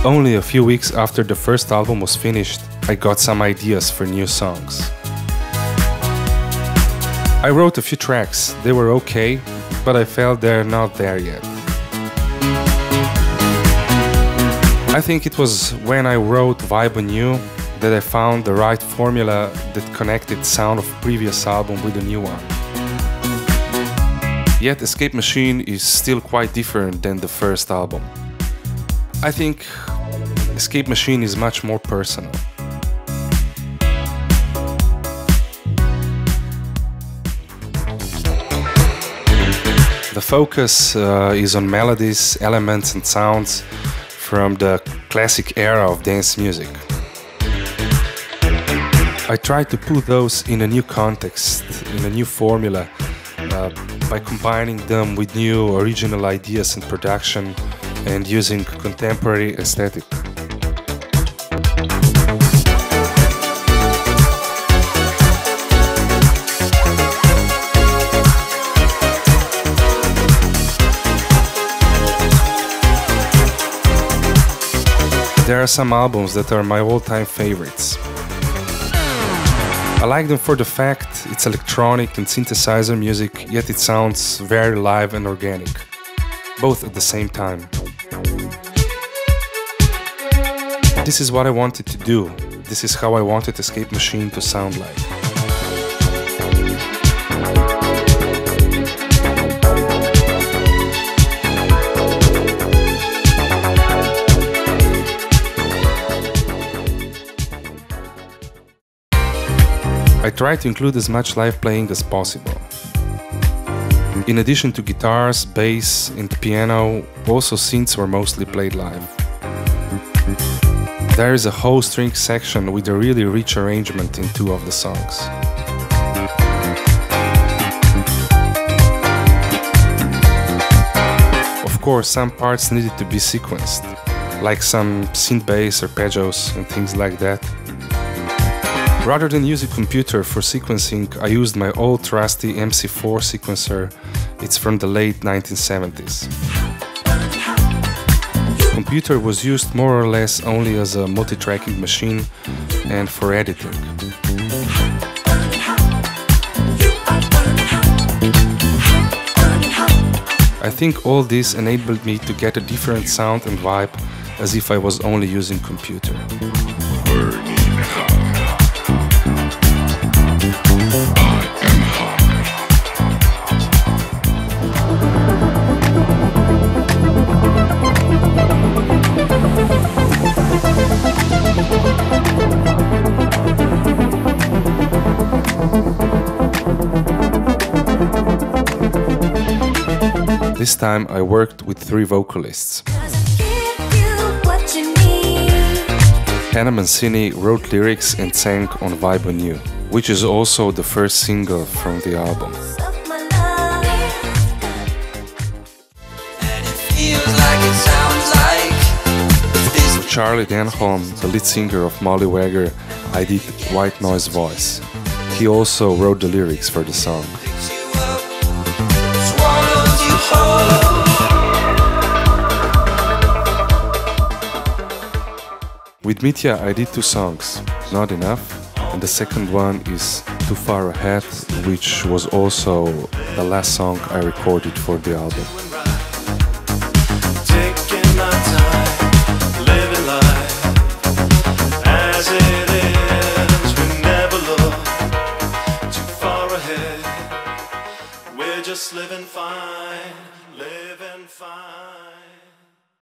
Only a few weeks after the first album was finished, I got some ideas for new songs. I wrote a few tracks, they were okay, but I felt they're not there yet. I think it was when I wrote Vibe on You that I found the right formula that connected sound of previous album with the new one. Yet Escape Machine is still quite different than the first album. I think Escape Machine is much more personal. The focus is on melodies, elements and sounds from the classic era of dance music. I tried to put those in a new context, in a new formula, by combining them with new original ideas in production and using contemporary aesthetic. There are some albums that are my all-time favorites. I like them for the fact it's electronic and synthesizer music, yet it sounds very live and organic, both at the same time. This is what I wanted to do. This is how I wanted Escape Machine to sound like. I tried to include as much live playing as possible. In addition to guitars, bass and piano, also synths were mostly played live. There is a whole string section with a really rich arrangement in two of the songs. Of course, some parts needed to be sequenced, like some synth bass, arpeggios and things like that. Rather than use a computer for sequencing, I used my old trusty MC4 sequencer. It's from the late 1970s. The computer was used more or less only as a multi-tracking machine and for editing. I think all this enabled me to get a different sound and vibe as if I was only using computer. This time I worked with 3 vocalists. Hannah Mancini wrote lyrics and sang on Vibe on You, which is also the first single from the album. With Charlie Denholm, the lead singer of Molly Wagger, I did White Noise voice. He also wrote the lyrics for the song. With Mitya I did 2 songs, Not Enough, and the second one is Too Far Ahead, which was also the last song I recorded for the album.